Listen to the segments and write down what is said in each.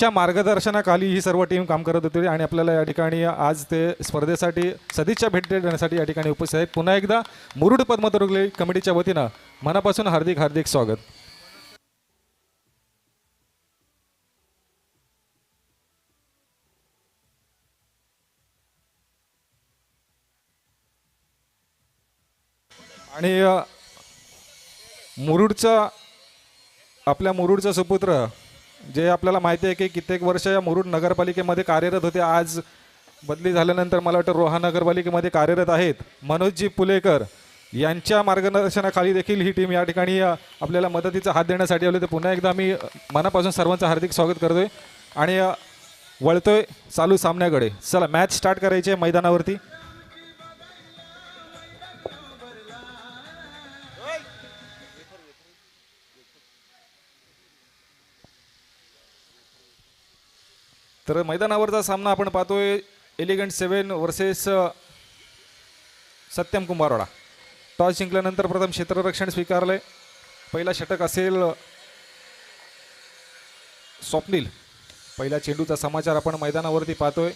च्या मार्गदर्शनाखाली ही सर्व टीम काम करत होती आणि आपल्याला या ठिकाणी आज ते स्पर्धेसाठी सदिच्छा भेट देण्यासाठी या ठिकाणी उपस्थित आहेत. पुन्हा एकदा मुरुड पद्मतरुंग कमिटीच्या वतीनं मनापासून हार्दिक हार्दिक स्वागत. आणि आपल्या मुरुडचा सुपुत्र जे आपल्याला माहिती आहे की कित्येक वर्ष या मुरुड नगरपालिकेमध्ये कार्यरत होते, आज बदली झाल्यानंतर मला वाटतं रोहा नगरपालिकेमध्ये कार्यरत आहेत, मनोजजी पुलेकर यांच्या मार्गदर्शनाखाली देखील ही टीम या ठिकाणी आपल्याला मदतीचा हात देण्यासाठी आली. तर पुन्हा एकदा मी मनापासून सर्वांचं हार्दिक स्वागत करतोय आणि वळतोय चालू सामन्याकडे. चला मॅच स्टार्ट करायची आहे मैदानावरती. तर मैदानावरचा सामना आपण पाहतोय elegant 7 versus Satyam Kumbharwada. Toss जिंकल्यानंतर प्रथम क्षेत्ररक्षण स्वीकारलंय. पहिला षटक असेल स्वप्नील. पहिल्या चेंडूचा समाचार आपण मैदानावरती पाहतोय.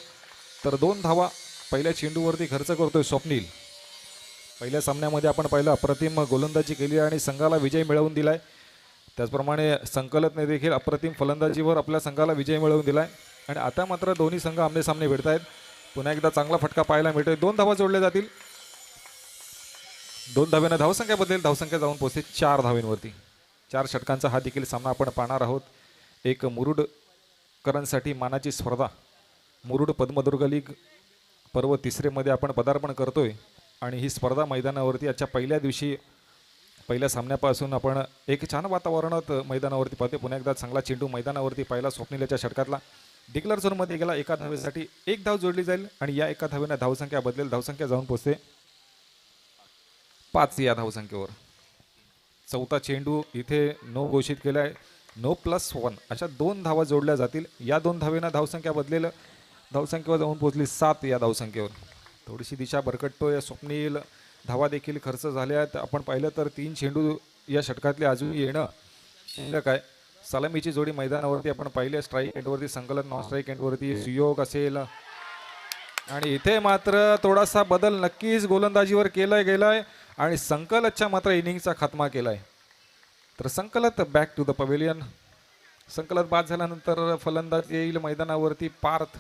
तर 2 धावा पहिल्या चेंडूवरती खर्च करतोय स्वप्नील. पहिल्या सामन्यामध्ये आपण पाहिलं अप्रतिम गोलंदाजी केली आणि संघाला विजय मिळवून दिलाय. त्याचप्रमाणे संकलतने देखील अप्रतिम फलंदाजीवर आपल्या संघाला विजय मिळवून दिलाय. आणि आता मात्र दोन्ही संघ आमने सामने भिडत आहेत. पुन्हा एकदा चांगला फटका पाहायला मिळतोय. 2 धावा जोडल्या जातील. 2 धाव्यानं धावसंख्या बदलेल. धावसंख्या जाऊन पोहोचते 4 धावेंवरती. 4 षटकांचा हा देखील सामना आपण पाहणार आहोत. एक मुरुडकरांसाठी मानाची स्पर्धा, मुरुड पद्मदुर्ग लीग पर्व 3 मध्ये आपण पदार्पण करतोय आणि ही स्पर्धा मैदानावरती आजच्या पहिल्या दिवशी पहिल्या सामन्यापासून आपण एक छान वातावरणात मैदानावरती पाहतोय. पुन्हा एकदा चांगला चेंडू मैदानावरती पाहिला स्वप्नीलच्या षटकातला. डिक्लर झोनमध्ये गेला. एका धावेसाठी 1 धाव जोडली जाईल आणि या एका धावेनं धावसंख्या बदलेल. धावसंख्या जाऊन पोहोचते 5 या धावसंख्येवर. चौथा चेंडू इथे नो घोषित केला आहे. नो +1 अशा 2 धावा जोडल्या जातील. या 2 धावेनं धावसंख्या बदलेल. धावसंख्येवर जाऊन पोहोचली 7 या धावसंख्येवर. थोडीशी दिशा भरकटतोय स्वप्नील. धावा देखील खर्च झाल्या आहेत. आपण पाहिलं तर 3 चेंडू या षटकातले अजून येणं काय सलामीची जोडी मैदानावरती आपण पाहिली. स्ट्राईक एंडवरती संकलन, नॉन स्ट्राईक एंडवरती सुयोग असेल आणि इथे मात्र थोडासा बदल नक्कीच गोलंदाजीवर केलाय गेलाय आणि संकलतच्या मात्र इनिंगचा खात्मा केलाय. तर संकलत बॅक टू द पवेलियन. संकलत बाद झाल्यानंतर फलंदाज येईल मैदानावरती पार्थ.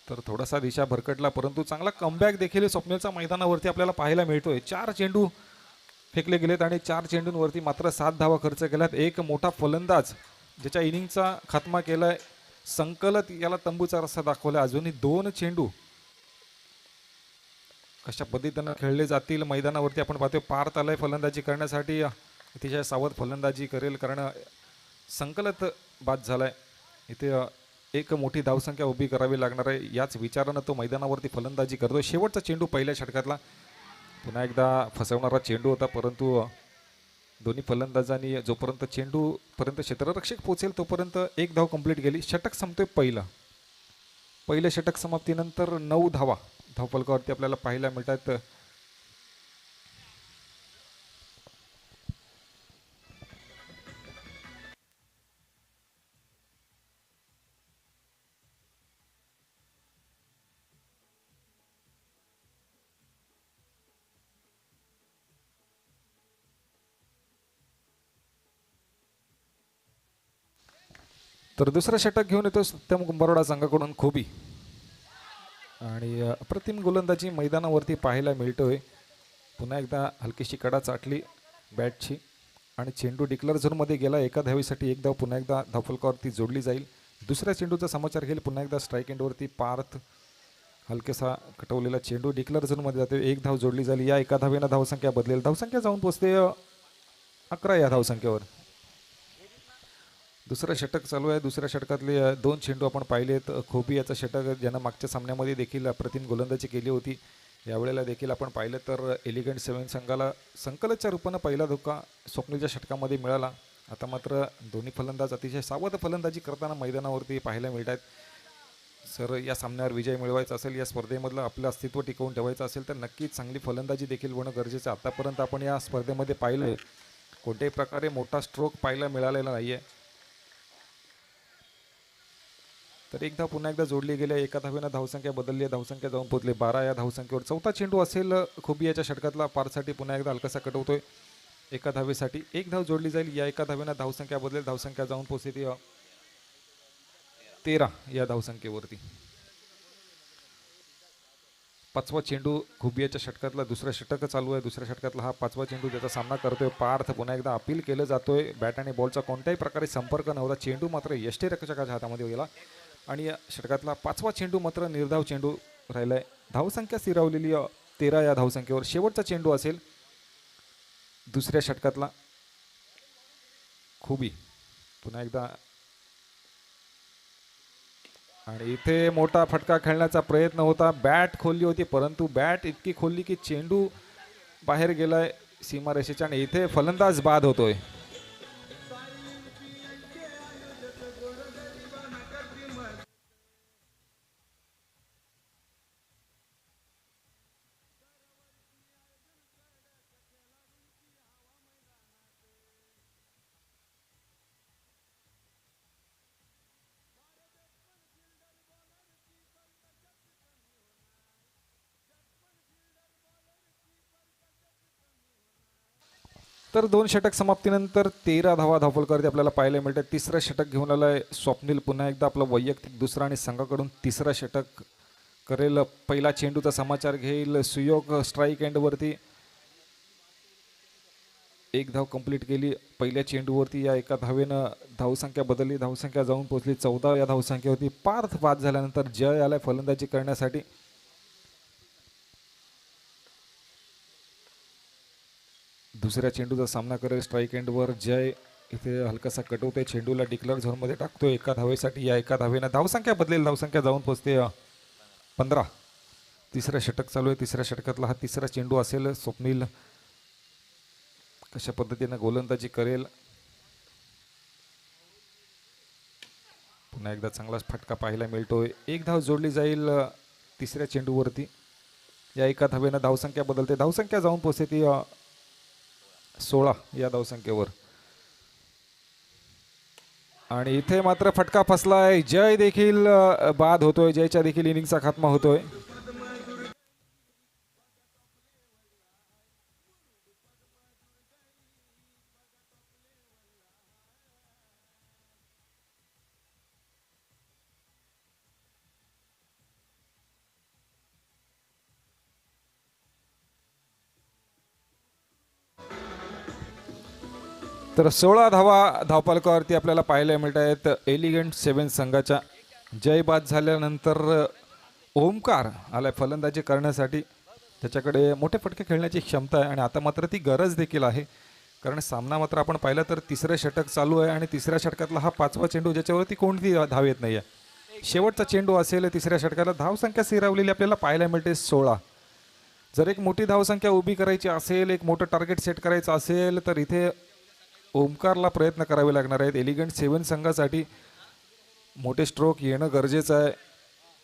तर थोडासा दिशा भरकटला परंतु चांगला कमबॅक देखील स्वप्नीलचा मैदानावरती आपल्याला पाहायला मिळतोय. 4 चेंडू फेकले गेलेत आणि 4 चेंडूंवरती मात्र 7 धावा खर्च केल्यात. एक मोठा फलंदाज ज्याच्या इनिंगचा खात्मा केलाय संकलत, याला तंबूचा रस्ता दाखवला. अजूनही 2 चेंडू कशा पद्धतीनं खेळले जातील मैदानावरती आपण पाहतोय. पार्थ आलाय फलंदाजी करण्यासाठी. अतिशय सावध फलंदाजी करेल कारण संकलत बाद झालाय. इथे एक मोठी धावसंख्या उभी करावी लागणार आहे. याच विचारानं तो मैदानावरती फलंदाजी करतोय. शेवटचा चेंडू पहिल्या षटकातला पुन्हा एकदा फसवणारा चेंडू होता परंतु दोन्ही फलंदाजांनी जोपर्यंत चेंडूपर्यंत क्षेत्ररक्षक पोहोचेल तोपर्यंत 1 धाव कंप्लीट केली. षटक संपतोय पहिलं षटक समाप्तीनंतर 9 धावा धावफलकावरती आपल्याला पाहायला मिळतात. तर दुसरं षटक घेऊन येतो सत्यम कुंभारवाडा संघाकडून खोबी आणि अप्रतिम गोलंदाजी मैदानावरती पाहायला मिळतोय. पुन्हा एकदा हलकीशी कडा चाटली बॅटची आणि चेंडू डिक्लर झोनमध्ये गेला. एका धावेसाठी 1 धाव पुन्हा एकदा धावफलकावरती जोडली जाईल. दुसऱ्या चेंडूचा समाचार घेईल. पुन्हा एकदा स्ट्राईक एंडवरती पार्थ. हलकेसा कटवलेला चेंडू डिक्लर झोनमध्ये जातो. 1 धाव जोडली झाली. या एका धावेनं धावसंख्या बदलेल. धावसंख्या जाऊन पोचते 11 या धावसंख्येवर. दुसरं षटक चालू आहे. दुसऱ्या षटकातले 2 चेंडू आपण पाहिलेत. खोबी याचं षटक ज्यानं मागच्या सामन्यामध्ये देखील अप्रतिम गोलंदाजी केली होती. यावेळेला देखील आपण पाहिलं तर एलिगंट 7 संघाला संकलतच्या रूपानं पहिला धोका स्वप्नीलच्या षटकामध्ये मिळाला. आता मात्र दोन्ही फलंदाज अतिशय सावध फलंदाजी करताना मैदानावरती पाहायला मिळत आहेत. सर या सामन्यावर विजय मिळवायचा असेल, या स्पर्धेमधलं आपलं अस्तित्व टिकवून ठेवायचं असेल तर नक्कीच चांगली फलंदाजी देखील होणं गरजेचं आहे. आतापर्यंत आपण या स्पर्धेमध्ये पाहिलं कोणत्याही प्रकारे मोठा स्ट्रोक पाहायला मिळालेला नाही आहे. तर एकदा पुन्हा एकदा जोडली गेल्या, एका धावेनं धावसंख्या बदलली आहे, धावसंख्या जाऊन पोहोचली 12 या धावसंख्येवर. चौथा चेंडू असेल खुबियाच्या षटकातला, पारसाठी पुन्हा एकदा हलकासा कट होतोय एका धावेसाठी. एक धाव जोडली जाईल, या एका धावेनं धावसंख्या बदलेल, धावसंख्या जाऊन पोहोचली 13 या धावसंख्येवरती. पाचवा चेंडू खुबियाच्या षटकातला, दुसरा षटक चालू आहे, दुसऱ्या षटकातला हा पाचवा चेंडू ज्याचा सामना करतोय पार्थ. पुन्हा एकदा अपील केलं जातोय, बॅट आणि बॉलचा कोणत्याही प्रकारे संपर्क नव्हता, चेंडू मात्र यष्टीरक्षकाच्या हातामध्ये गेला आणि या षटकातला पाचवा चेंडू मात्र निर्धाव चेंडू राहिलाय. धावसंख्या स्थिरावलेली 13 या धावसंख्येवर. शेवटचा चेंडू असेल दुसऱ्या षटकातला, खुबी पुन्हा एकदा, आणि इथे मोठा फटका खेळण्याचा प्रयत्न होता, बॅट खोलली होती परंतु बॅट इतकी खोलली की चेंडू बाहेर गेलाय सीमारेषेच्या आणि इथे फलंदाज बाद होतोय. तर दोन षटक समाप्तीनंतर 13 धावा धावफलकावरती आपल्याला पाहायला मिळतात. तिसरं षटक घेऊन आलाय स्वप्नील, पुन्हा एकदा आपलं वैयक्तिक दुसरं आणि संघाकडून तिसरं षटक करेल. पहिला चेंडूचा समाचार घेईल सुयोग स्ट्राईक एंडवरती. एक धाव कंप्लीट केली पहिल्या चेंडूवरती, या एका धावेनं धावसंख्या बदलली, धावसंख्या जाऊन पोहोचली 14 या धावसंख्येवरती. पार्थ बाद झाल्यानंतर जय आलाय फलंदाजी करण्यासाठी. दुसऱ्या चेंडूचा सामना करेल स्ट्राईक एंडवर जय. इथे हलकासा कटवतोय, चेंडूला डिक्लेअर झोनमध्ये टाकतोय एका धावेसाठी, या एका धावेनं धावसंख्या बदलेल, धावसंख्या जाऊन पोहोचते 15. तिसरं षटक चालू आहे, तिसऱ्या षटकातला हा तिसरा चेंडू असेल. स्वप्नील कशा पद्धतीनं गोलंदाजी करेल, पुन्हा एकदा चांगलाच फटका पाहायला मिळतोय. एक धाव जोडली जाईल तिसऱ्या चेंडूवरती, या एका धावेनं धावसंख्या बदलते, धावसंख्या जाऊन पोहोचते ती 16 या धावसंख्येवर. आणि इथे मात्र फटका फसलाय, जय देखील बाद होतोय, जयच्या देखील इनिंगचा खात्मा होतोय. तर 16 धावा धावफलकावरती आपल्याला पाहायला मिळत आहेत एलिगंट 7 संघाच्या. जय बाद झाल्यानंतर ओमकार आलाय फलंदाजी करण्यासाठी. त्याच्याकडे मोठे फटके खेळण्याची क्षमता आहे आणि आता मात्र ती गरज देखील आहे, कारण सामना मात्र आपण पाहिला तर तिसरं षटक चालू आहे आणि तिसऱ्या षटकातला हा पाचवा चेंडू ज्याच्यावरती कोणती धाव येत नाही आहे. शेवटचा चेंडू असेल तिसऱ्या षटकाला, धावसंख्या स्थिरावलेली आपल्याला पाहायला मिळते 16. जर एक मोठी धावसंख्या उभी करायची असेल, एक मोठं टार्गेट सेट करायचं असेल तर इथे ओमकारला प्रयत्न करावे लागणार आहेत. एलिगंट 7 संघासाठी मोठे स्ट्रोक येणं गरजेचं आहे,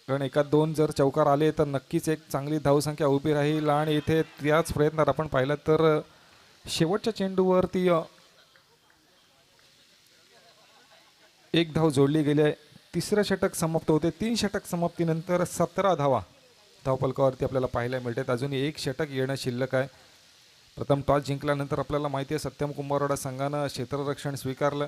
कारण एकात दोन जर चौकार आले तर नक्कीच एक चांगली धावसंख्या उभी राहील. आणि इथे त्याच प्रयत्नात आपण पाहिलं तर शेवटच्या चेंडूवरती एक धाव जोडली गेली आहे. तिसरं षटक समाप्त होते. 3 षटक समाप्तीनंतर 17 धावा धावफलकावरती आपल्याला पाहायला मिळतात. अजूनही एक षटक येणं शिल्लक आहे. प्रथम टॉस जिंकल्यानंतर आपल्याला माहिती आहे सत्यम कुंभारवाडा संघानं क्षेत्ररक्षण स्वीकारलं.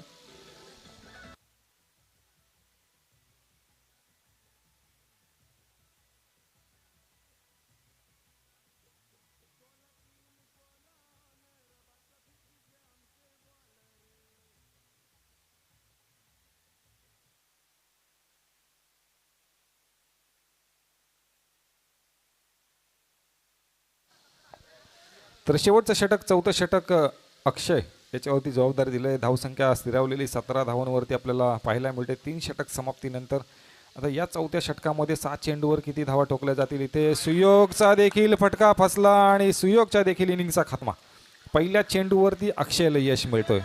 तर शेवटचं षटक, चौथं षटक अक्षय याच्यावरती जबाबदारी दिली आहे. धावसंख्या स्थिरावलेली 17 धावांवरती आपल्याला पाहायला मिळते 3 षटक समाप्तीनंतर. आता या चौथ्या षटकामध्ये 7 चेंडूवर किती धावा ठोकल्या जातील. इथे सुयोगचा देखील फटका फसला आणि सुयोगच्या देखील इनिंगचा खात्मा. पहिल्या चेंडूवरती अक्षयला यश मिळतोय.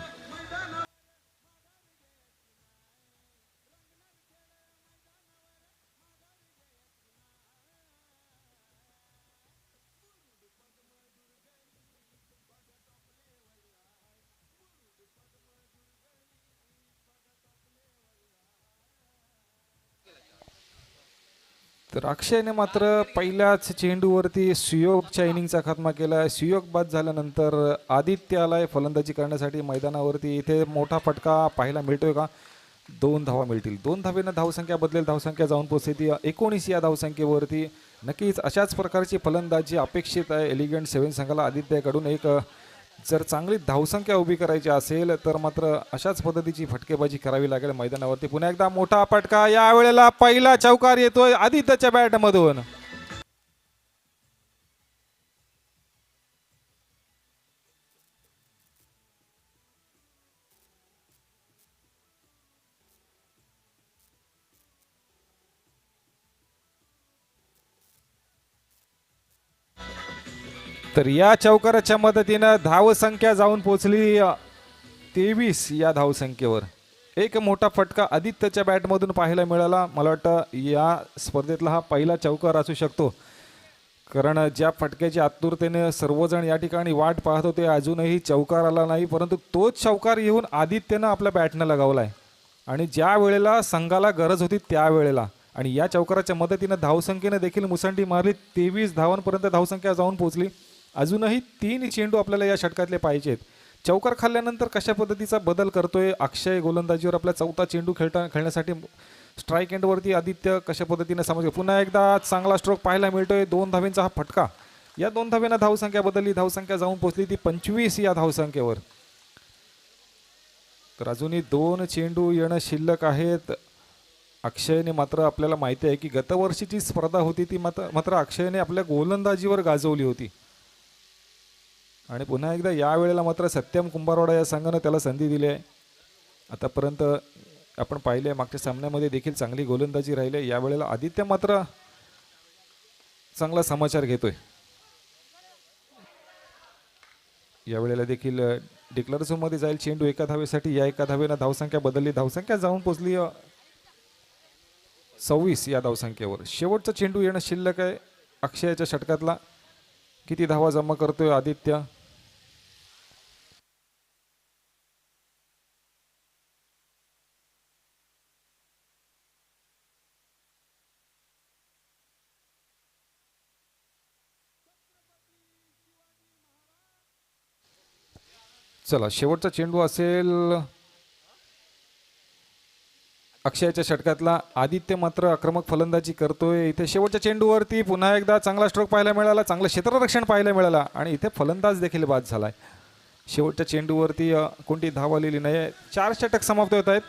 तर अक्षयने मात्र पहिल्याच चेंडूवरती सुयोगच्या इनिंगचा खात्मा केला. सुयोग बाद झाल्यानंतर आदित्य आलाय फलंदाजी करण्यासाठी मैदानावरती. इथे मोठा फटका पाहायला मिळतोय का? 2 धावा मिळतील. 2 धावेनं धावसंख्या बदलेल. धावसंख्या जाऊन पोहोचते ती 19 या धावसंख्येवरती. नक्कीच अशाच प्रकारची फलंदाजी अपेक्षित आहे एलिगंट 7 संघाला आदित्यकडून. जर चांगली धावसंख्या उभी करायची असेल तर मात्र अशाच पद्धतीची फटकेबाजी करावी लागेल मैदानावरती. पुन्हा एकदा मोठा फटका. यावेळेला पहिला चौकार येतोय आदित्यच्या बॅटमधून. तर या चौकाराच्या मदतीनं धावसंख्या जाऊन पोहोचली 23 या धावसंख्येवर. एक मोठा फटका आदित्यच्या बॅटमधून पाहायला मिळाला. मला वाटतं या स्पर्धेतला हा पहिला चौकार असू शकतो, कारण ज्या फटक्याची आतुरतेने सर्वजण या ठिकाणी वाट पाहत होते अजूनही चौकार आला नाही, परंतु तोच चौकार येऊन आदित्यनं आपल्या बॅटनं लगावला आहे आणि ज्या वेळेला संघाला गरज होती त्यावेळेला. आणि या चौकाराच्या मदतीनं धावसंख्येने देखील मुसंडी मारली. 23 धावांपर्यंत धावसंख्या जाऊन पोहोचली. अजूनही 3 चेंडू आपल्याला या षटकातले पाहिजेत. चौकार खाल्ल्यानंतर कशा पद्धतीचा बदल करतोय अक्षय गोलंदाजीवर? आपला चौथा चेंडू खेळण्यासाठी स्ट्राईक एंडवरती आदित्य कशा पद्धतीने समज. पुन्हा एकदा चांगला स्ट्रोक पाहायला मिळतोय. 2 धावेंचा हा फटका. या 2 धावेनं धावसंख्या बदलली. धावसंख्या जाऊन पोहोचली ती 25 या धावसंख्येवर. तर अजूनही 2 चेंडू येणं शिल्लक आहेत. अक्षयने मात्र आपल्याला माहिती आहे की गतवर्षीची स्पर्धा होती ती मात्र अक्षयने आपल्या गोलंदाजीवर गाजवली होती. आणि पुन्हा एकदा यावेळेला मात्र सत्यम कुंभारवाडा या संघानं त्याला संधी दिली आहे. आतापर्यंत आपण पाहिले मागच्या सामन्यामध्ये देखील चांगली गोलंदाजी राहिली. यावेळेला आदित्य मात्र चांगला समाचार घेतोय. यावेळेला देखील डिक्लेअर झोनमध्ये जाईल चेंडू एका धावेसाठी. या एका धावेनं धावसंख्या बदलली. धावसंख्या जाऊन पोचली 26 या धावसंख्येवर. शेवटचा चेंडू येणं शिल्लक आहे अक्षयाच्या षटकातला. किती धावा जमा करतोय आदित्य? चला शेवटचा चेंडू असेल अक्षयाच्या षटकातला. आदित्य मात्र आक्रमक फलंदाजी करतोय. इथे शेवटच्या चेंडूवरती पुन्हा एकदा चांगला स्ट्रोक पाहायला मिळाला. चांगलं क्षेत्ररक्षण पाहायला मिळाला आणि इथे फलंदाज देखील बाद झालाय. शेवटच्या चेंडूवरती कोणती धाव आलेली नाही. 4 षटक समाप्त होत आहेत.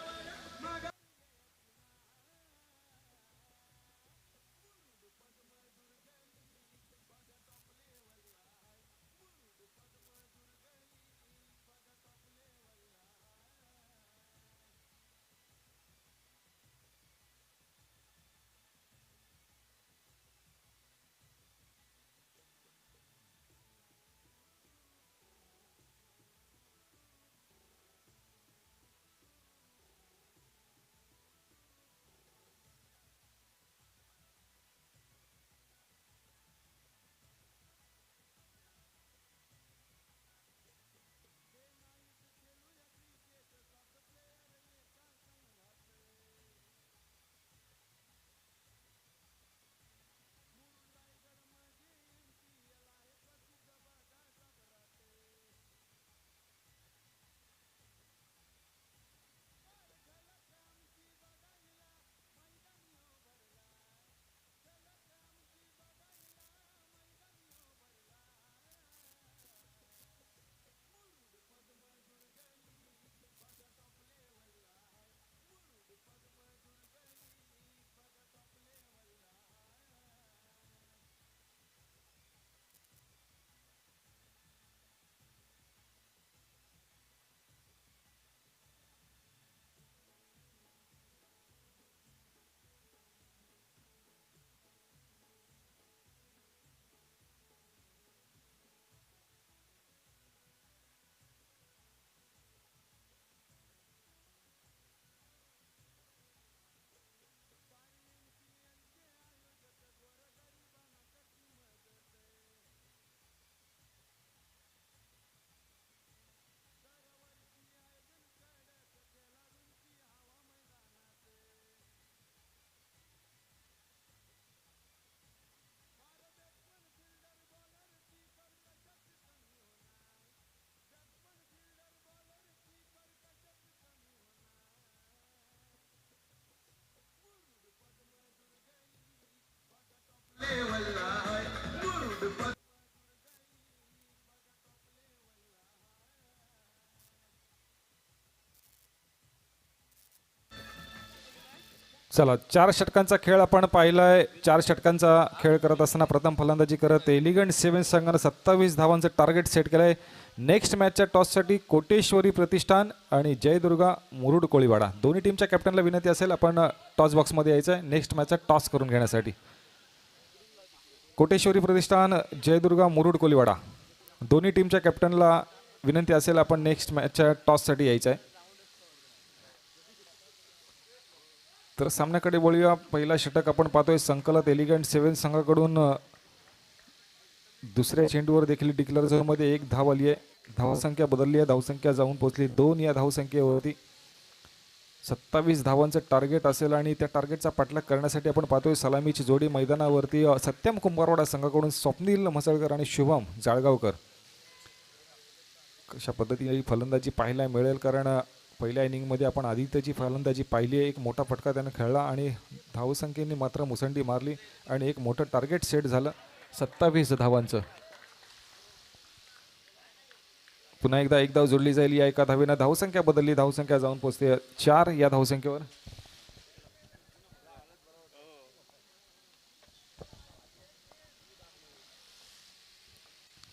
चला 4 षटकांचा खेळ आपण पाहिलाय. 4 षटकांचा खेळ करत असताना प्रथम फलंदाजी करत एलिगंट 7 संघानं 27 धावांचं टार्गेट सेट केलंय. नेक्स्ट मॅचच्या टॉससाठी कोटेश्वरी प्रतिष्ठान आणि जयदुर्गा मुरुड कोळीवाडा दोन्ही टीमच्या कॅप्टनला विनंती असेल आपण टॉस बॉक्समध्ये यायचं आहे नेक्स्ट मॅचचा टॉस करून घेण्यासाठी. कोटेश्वरी प्रतिष्ठान जयदुर्गा मुरुड कोळीवाडा दोन्ही टीमच्या कॅप्टनला विनंती असेल आपण नेक्स्ट मॅचच्या टॉससाठी यायचं आहे. तर सामन्याकडे वळूया. पहिला षटक आपण पाहतोय संकलत एलिगंट 7 संघाकडून दुसऱ्या चेंडूवर देखील डिक्लेअर झोनमध्ये 1 धाव आली आहे. धावसंख्या बदलली आहे. धावसंख्या जाऊन पोहोचली 2 या धावसंख्येवरती. 27 धावांचं टार्गेट असेल आणि त्या टार्गेटचा पाठलाग करण्यासाठी आपण पाहतोय सलामीची जोडी मैदानावरती सत्यम कुंभारवाडा संघाकडून स्वप्नील म्हसळकर आणि शुभम जाळगावकर. कशा पद्धतीने ही फलंदाजी पाहायला मिळेल कारण पहिल्या इनिंगमध्ये आपण आदित्यची फलंदाजी पाहिली आहे. एक मोठा फटका त्याने खेळला आणि धावसंख्येने मात्र मुसंडी मारली आणि एक मोठं टार्गेट सेट झालं 27 धावांचं. पुन्हा एकदा 1 धाव जोडली जाईल. या एका धावेनं धावसंख्या बदलली. धावसंख्या जाऊन पोहोचते 4 या धावसंख्येवर.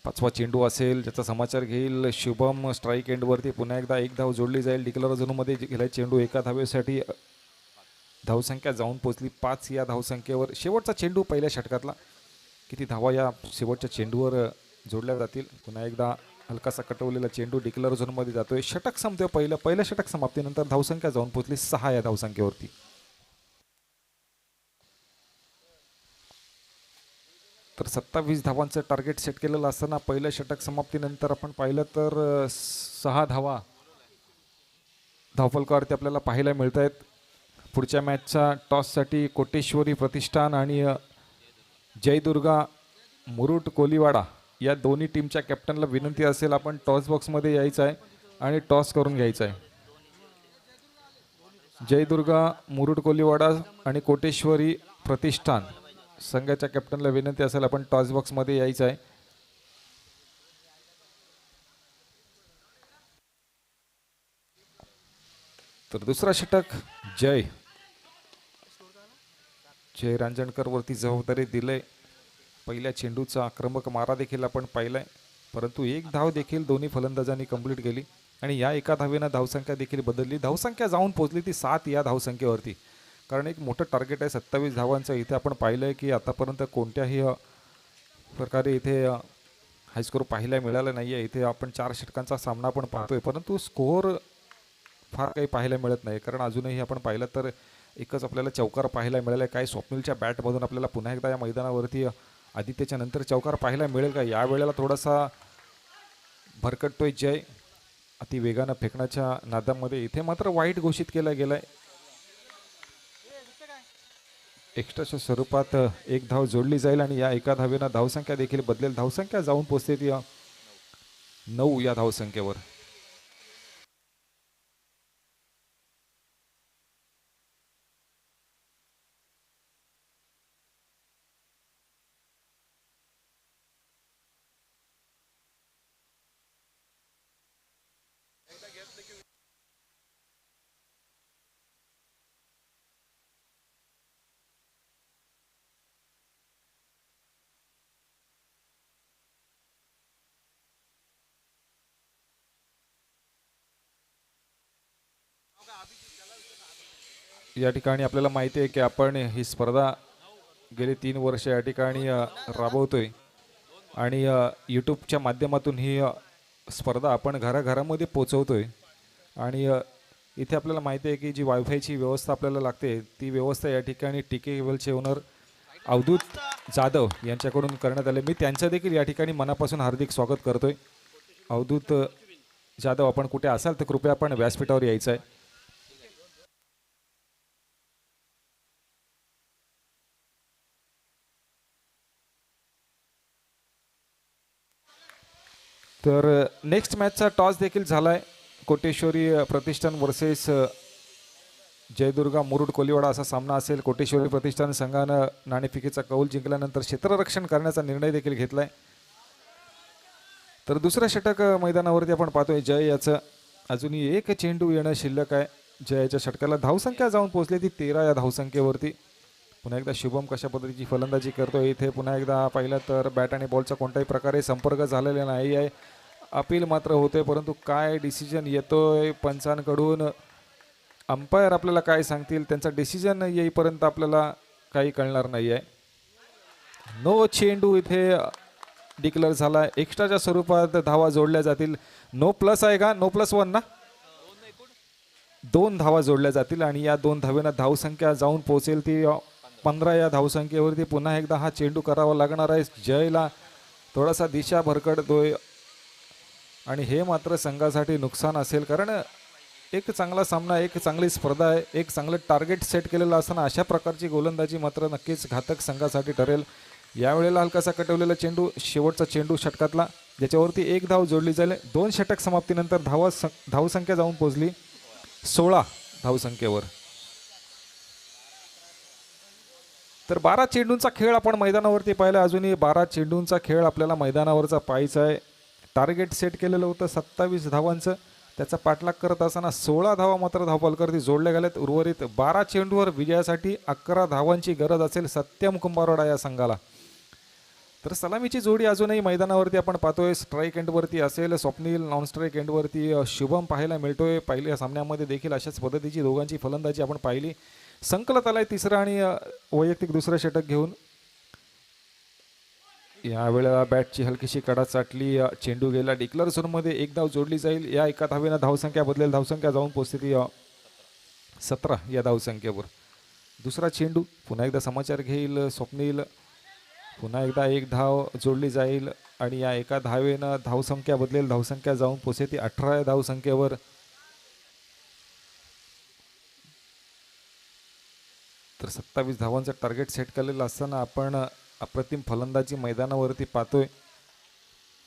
पाचवा चेंडू असेल ज्याचा समाचार घेईल शुभम. स्ट्राईक एंडवरती पुन्हा एकदा 1 धाव जोडली जाईल. डिक्लेअर झोनमध्ये गेलाय चेंडू एका धावेसाठी. धावसंख्या जाऊन पोहोचली 5 या धावसंख्येवर. शेवटचा चेंडू पहिल्या षटकातला. किती धावा या शेवटच्या चेंडूवर जोडल्या जातील. पुन्हा एकदा हलकासा कटवलेला चेंडू डिक्लेअर झोनमध्ये जातोय. षटक संपतोय. पहिल्या षटक समाप्तीनंतर धावसंख्या जाऊन पोहोचली 6 या धावसंख्येवरती. तर 27 धावांचं टार्गेट सेट केलेलं असताना पहिल्या षटक समाप्तीनंतर आपण पाहिलं तर 6 धावा धावफलकावरती आपल्याला पाहायला मिळत आहेत. पुढच्या मॅचच्या टॉससाठी कोटेश्वरी प्रतिष्ठान आणि जयदुर्गा मुरुड कोलीवाडा या दोन्ही टीमच्या कॅप्टनला विनंती असेल आपण टॉस बॉक्समध्ये यायचं आहे आणि टॉस करून घ्यायचं आहे. जयदुर्गा मुरुड कोलीवाडा आणि कोटेश्वरी प्रतिष्ठान संघाच्या कॅप्टनला विनंती असेल आपण टॉस बॉक्समध्ये यायचं आहे. तर दुसरा षटक जय रांजणकर वरती जबाबदारी दिले. पहिल्या चेंडूचा आक्रमक मारा देखील आपण पाहिलाय परंतु 1 धाव देखील दोन्ही फलंदाजांनी कंप्लीट केली आणि या एका धावेनं धावसंख्या देखील बदलली. धावसंख्या जाऊन पोहोचली ती 7 या धावसंख्येवरती कारण एक मोठं टार्गेट आहे 27 धावांचं. इथे आपण पाहिलंय की आतापर्यंत कोणत्याही प्रकारे इथे हायस्कोर पाहायला मिळाला नाही आहे. इथे आपण 4 षटकांचा सामना पण पाहतोय परंतु स्कोअर फार काही पाहायला मिळत नाही कारण अजूनही आपण पाहिलं तर एकच आपल्याला चौकार पाहायला मिळाला आहे. काय स्वप्नीलच्या बॅटमधून आपल्याला पुन्हा एकदा या मैदानावरती आदित्यच्या नंतर चौकार पाहायला मिळेल का? या वेळेला थोडासा भरकटतोय जय अति वेगानं फेकण्याच्या नादामध्ये. इथे मात्र वाईट घोषित केला गेलाय. एक्स्ट्राच्या स्वरूपात 1 धाव जोडली जाईल आणि या एका धावेनं धावसंख्या देखील बदलेल. धावसंख्या जाऊन पोहोचते ती 9 या धावसंख्येवर. या ठिकाणी आपल्याला माहिती आहे की आपण ही स्पर्धा गेली 3 वर्ष या ठिकाणी राबवतोय आणि यूट्यूबच्या माध्यमातून ही स्पर्धा आपण घराघरामध्ये पोचवतोय आणि इथे आपल्याला माहिती आहे की जी वायफायची व्यवस्था आपल्याला लागते ती व्यवस्था या ठिकाणी टीके केबलचे ओनर अवधूत जाधव यांच्याकडून करण्यात आले. मी त्यांचं देखील या ठिकाणी मनापासून हार्दिक स्वागत करतोय. अवधूत जाधव आपण कुठे असाल तर कृपया आपण व्यासपीठावर यायचं आहे. तर नेक्स्ट मॅचचा टॉस देखील झालाय. कोटेश्वरी प्रतिष्ठान वर्सेस जयदुर्गा मुरुड कोलीवाडा असा सामना असेल. कोटेश्वरी प्रतिष्ठान संघानं नाणेफेकीचा कौल जिंकल्यानंतर क्षेत्ररक्षण करण्याचा निर्णय देखील घेतलाय. तर दुसरं षटक मैदानावरती आपण पाहतोय जय याचं अजूनही 1 चेंडू येणं शिल्लक आहे. जयाच्या षटकाला धावसंख्या जाऊन पोहोचली ती 13 या धावसंख्येवरती. पुन्हा एकदा शुभम कशा पद्धतीची फलंदाजी करतोय इथे. पुन्हा एकदा पाहिलं तर बॅट आणि बॉलचा कोणत्याही प्रकारे संपर्क झालेला नाही आहे. अपील मात्र होते, परंतु काय डिसिजन येतोय पंचांकडून, अंपायर आपल्याला काय सांगतील, त्यांचा डिसिजन येईपर्यंत आपल्याला काही कळणार नाही आहे. नो चेंडू इथे डिक्लेअर झाला. एक्स्ट्राच्या स्वरूपात धावा जोडल्या जातील. नो प्लस आहे का? नो प्लस 1 ना? 2 धावा जोडल्या जातील आणि या 2 धावेनं धावसंख्या जाऊन पोहोचेल ती 15 या धावसंख्येवरती. पुन्हा एकदा हा चेंडू करावा लागणार आहे. जयला थोडासा दिशा भरकटतोय आणि हे मात्र संघासाठी नुकसान असेल, कारण एक चांगला सामना, एक चांगली स्पर्धा आहे, एक चांगलं टार्गेट सेट केलेलं असताना अशा प्रकारची गोलंदाजी मात्र नक्कीच घातक संघासाठी ठरेल. यावेळेला हलकासा कटवलेला चेंडू, शेवटचा चेंडू षटकातला, ज्याच्यावरती 1 धाव जोडली जाईल. 2 षटक समाप्तीनंतर धावसंख्या जाऊन पोहोचली 16 धावसंख्येवर. तर 12 चेंडूंचा खेळ आपण मैदानावरती पाहिला. अजूनही 12 चेंडूंचा खेळ आपल्याला मैदानावरचा पाहायचा आहे. टार्गेट सेट केलेलं होतं 27 धावांचं, त्याचा पाठलाग करत असताना 16 धावा मात्र धावफलकावरती जोडल्या गेल्यात. उर्वरित 12 चेंडूवर विजयासाठी 11 धावांची गरज असेल सत्यम कुंभारवाडा या संघाला. तर सलामीची जोडी अजूनही मैदानावरती आपण पाहतोय. स्ट्राईक एंडवरती असेल स्वप्नील, नॉन स्ट्राईक एंडवरती शुभम पाहायला मिळतोय. पहिल्या सामन्यामध्ये देखील अशाच पद्धतीची दोघांची फलंदाजी आपण पाहिली. संकलत आलाय तिसरं आणि वैयक्तिक दुसरं षटक घेऊन. यावेळेला बॅटची हलकीशी कडा चाटली, चेंडू गेला डिक्लेअर झोनमध्ये. 1 धाव जोडली जाईल. या एका धावेनं धावसंख्या बदलेल. धावसंख्या जाऊन पोहोचते ती 17 या धावसंख्येवर. दुसरा चेंडू पुन्हा एकदा समाचार घेईल स्वप्नील. पुन्हा एकदा 1 धाव जोडली जाईल आणि या एका धावेनं धावसंख्या बदलेल. धावसंख्या जाऊन पोहोचते ती 18 या धावसंख्येवर. तर 27 धावांचं टार्गेट सेट केलेलं असताना आपण अप्रतिम फलंदाजी मैदानावरती पाहतोय.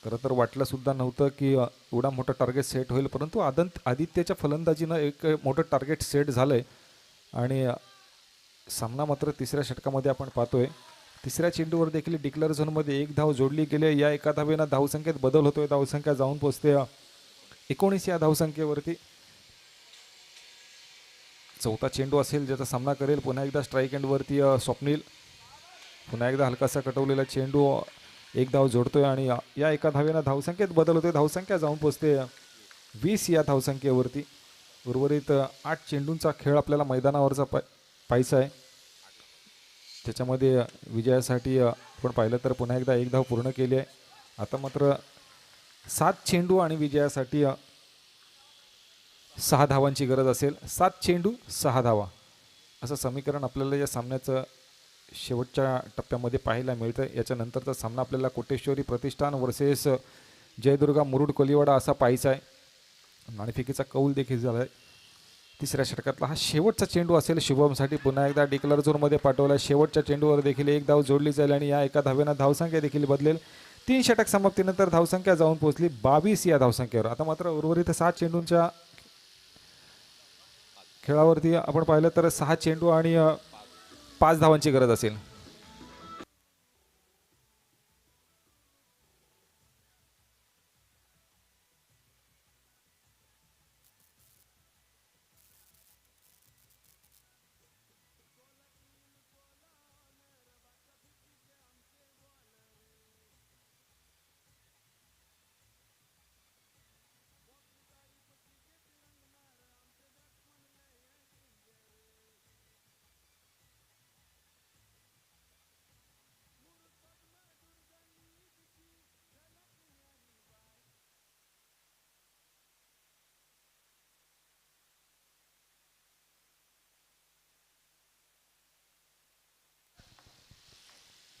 खरं तर वाटलं सुद्धा नव्हतं की एवढा मोठं टार्गेट सेट होईल, परंतु आदित्यच्या फलंदाजीनं एक मोठं टार्गेट सेट झालंय आणि सामना मात्र तिसऱ्या षटकामध्ये आपण पाहतोय. तिसऱ्या चेंडूवर देखील डिक्लेअर झोनमध्ये 1 धाव जोडली गेली. या एका धावेनं धावसंख्येत बदल होतोय. धावसंख्या जाऊन पोहोचते 19 या धावसंख्येवरती. चौथा चेंडू असेल ज्याचा सामना करेल. पुन्हा एकदा स्ट्राईक एंडवरती स्वप्नील. पुन्हा एकदा हलकासा कटवलेला चेंडू 1 धाव जोडतोय आणि या एका धावेनं धावसंख्येत बदल होतोय. धावसंख्या जाऊन पोहोचते 20 या धावसंख्येवरती. उर्वरित 8 चेंडूंचा खेळ आपल्याला मैदानावरचा पाहायचा आहे. त्याच्यामध्ये विजयासाठी आपण पाहिलं तर पुन्हा एकदा 1 धाव पूर्ण केली आहे. आता मात्र 7 चेंडू आणि विजयासाठी 6 धावांची गरज असेल. 7 चेंडू 6 धावा असं समीकरण आपल्याला या सामन्याचं शेवटच्या टप्प्यामध्ये पाहायला मिळतं. याच्यानंतरचा सामना आपल्याला कोटेश्वरी प्रतिष्ठान वर्सेस जयदुर्गा मुरुड कोलिवाडा असा पाहायचा आहे. नाणेफेकीचा कौल देखील झाला आहे. तिसऱ्या षटकातला हा शेवटचा चेंडू असेल शुभमसाठी. पुन्हा एकदा डिक्लेअर झोनमध्ये पाठवला. शेवटच्या चेंडूवर देखील 1 धाव जोडली जाईल आणि या एका धावेनं धावसंख्या देखील बदलेल. 3 षटक समाप्तीनंतर धावसंख्या जाऊन पोहोचली 22 या धावसंख्येवर. आता मात्र उर्वरित 7 चेंडूंच्या खेळावरती आपण पाहिलं तर 6 चेंडू आणि 5 धावांची गरज असेल.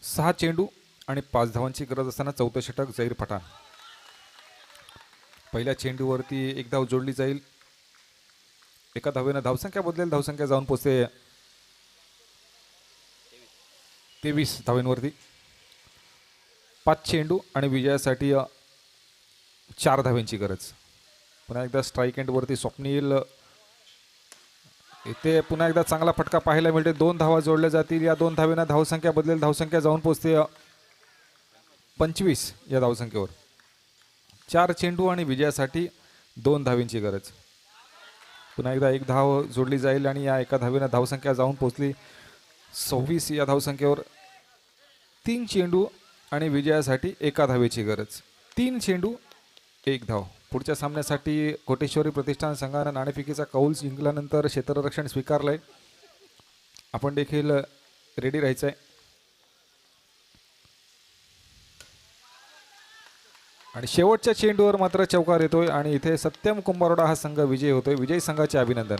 सहा चेंडू आणि 5 धावांची गरज असताना चौथं षटक झहीर पठाण. पहिल्या चेंडूवरती 1 धाव जोडली जाईल. एका धावेनं धावसंख्या बदलेल. धावसंख्या जाऊन पोहोचते 23 धावांवरती. 5 चेंडू आणि विजयासाठी 4 धावांची गरज. पुन्हा एकदा स्ट्राईक एंडवरती स्वप्नील. इथे पुन्हा एकदा चांगला फटका पाहायला मिळते. 2 धावा जोडल्या जातील. या 2 धावेनं धावसंख्या बदलेल. धावसंख्या जाऊन पोहोचते 25 या धावसंख्येवर. 4 चेंडू आणि विजयासाठी 2 धावांची गरज. पुन्हा एकदा एक धाव जोडली जाईल आणि या एका धावेनं धावसंख्या जाऊन पोहोचली 26 या धावसंख्येवर. 3 चेंडू आणि विजयासाठी एका धावेची गरज. 3 चेंडू 1 धाव. पुढच्या सामन्यासाठी कोटेश्वरी प्रतिष्ठान संघानं नाणेफेकीचा कौल जिंकल्यानंतर क्षेत्ररक्षण स्वीकारलंय. आपण देखील रेडी राहायचं आहे. आणि शेवटच्या चेंडूवर मात्र चौकार येतोय आणि इथे सत्यम कुंभारडा हा संघ विजयी होतोय. विजयी संघाचे अभिनंदन.